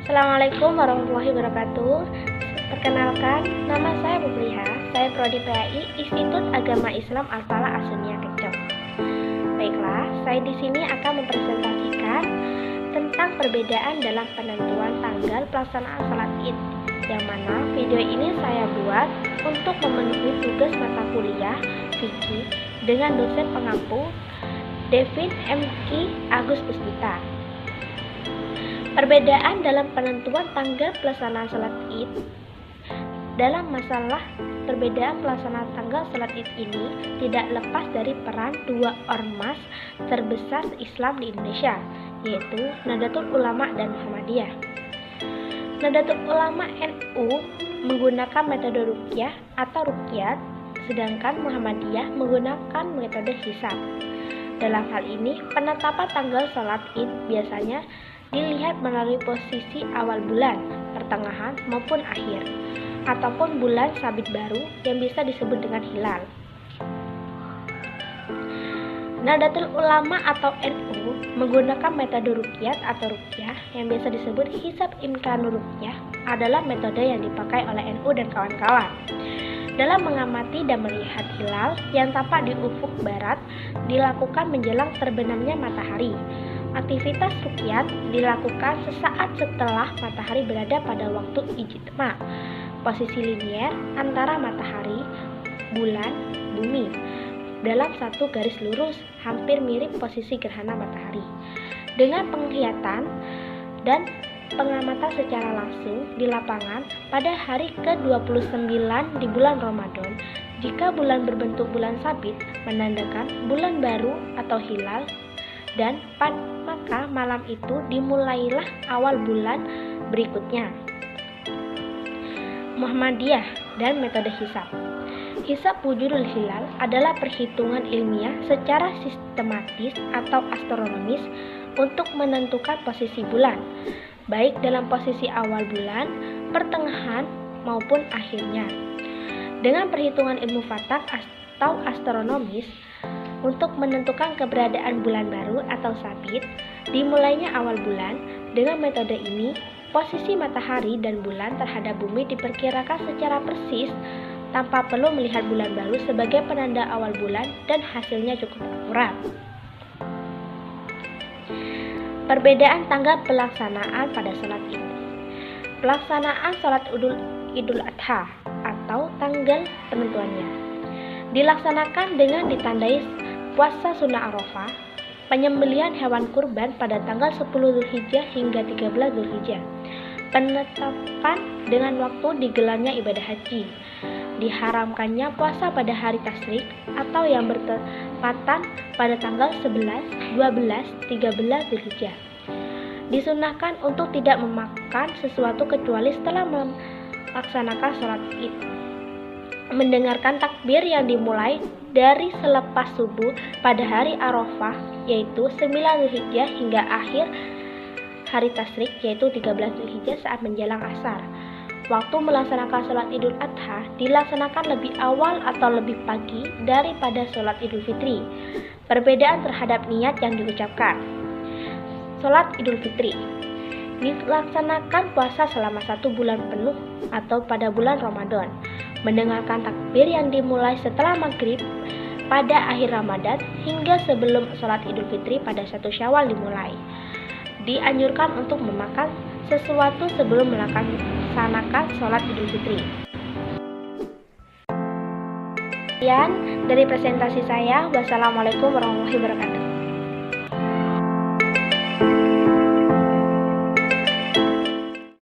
Assalamualaikum warahmatullahi wabarakatuh. Perkenalkan, nama saya Bubliha. Saya prodi PAI Institut Agama Islam Al-Falah As-Sunniyah Kecok. Baiklah, saya di sini akan mempresentasikan tentang perbedaan dalam penentuan tanggal pelaksanaan salat Id, yang mana video ini saya buat untuk memenuhi tugas mata kuliah fikih dengan dosen pengampu Devin M.Ki. Agus Puspita. Perbedaan dalam penentuan tanggal pelaksanaan salat Id. Dalam masalah perbedaan pelaksanaan tanggal salat Id ini tidak lepas dari peran dua ormas terbesar Islam di Indonesia, yaitu Nahdlatul Ulama dan Muhammadiyah. Nahdlatul Ulama NU menggunakan metode ruqyah atau ruqyat, sedangkan Muhammadiyah menggunakan metode hisab. Dalam hal ini, penetapan tanggal salat Id biasanya dilihat melalui posisi awal bulan, pertengahan maupun akhir, ataupun bulan sabit baru yang bisa disebut dengan hilal. Nahdlatul Ulama atau NU menggunakan metode ruqyat atau ruqyah yang biasa disebut hisab imkanur ruqyah adalah metode yang dipakai oleh NU dan kawan-kawan dalam mengamati dan melihat hilal yang tampak di ufuk barat dilakukan menjelang terbenamnya matahari. Aktivitas ruqyat dilakukan sesaat setelah matahari berada pada waktu ijtima, posisi linier antara matahari, bulan, bumi, dalam satu garis lurus, hampir mirip posisi gerhana matahari. Dengan penglihatan dan pengamatan secara langsung di lapangan pada hari ke-29 di bulan Ramadan, jika bulan berbentuk bulan sabit menandakan bulan baru atau hilal, dan maka malam itu dimulailah awal bulan berikutnya. Muhammadiyah dan metode hisab. Hisab wujudul hilal adalah perhitungan ilmiah secara sistematis atau astronomis untuk menentukan posisi bulan, baik dalam posisi awal bulan, pertengahan, maupun akhirnya. Dengan perhitungan ilmu falak atau astronomis, untuk menentukan keberadaan bulan baru atau sabit, dimulainya awal bulan. Dengan metode ini, posisi matahari dan bulan terhadap bumi diperkirakan secara persis tanpa perlu melihat bulan baru sebagai penanda awal bulan, dan hasilnya cukup akurat. Perbedaan tanggal pelaksanaan pada salat Id. Pelaksanaan salat Idul Adha atau tanggal penentuannya dilaksanakan dengan ditandai puasa sunnah Arafah, penyembelihan hewan kurban pada tanggal 10 Zulhijjah hingga 13 Zulhijjah, penetapan dengan waktu digelarnya ibadah haji, diharamkannya puasa pada hari tasyrik atau yang bertepatan pada tanggal 11, 12, 13 Zulhijjah. Disunahkan untuk tidak memakan sesuatu kecuali setelah melaksanakan sholat Id, mendengarkan takbir yang dimulai dari selepas subuh pada hari Arafah, yaitu 9 Zulhijjah, hingga akhir hari tasyrik, yaitu 13 Zulhijjah saat menjelang asar. Waktu melaksanakan sholat Idul Adha dilaksanakan lebih awal atau lebih pagi daripada sholat Idul Fitri. Perbedaan terhadap niat yang diucapkan. Sholat Idul Fitri dilaksanakan puasa selama 1 bulan penuh atau pada bulan Ramadan, mendengarkan takbir yang dimulai setelah maghrib pada akhir Ramadan hingga sebelum sholat Idul Fitri pada 1 Syawal dimulai. Dianjurkan untuk memakan sesuatu sebelum melaksanakan sholat Idul Fitri. Sekian dari presentasi saya. Wassalamualaikum warahmatullahi wabarakatuh.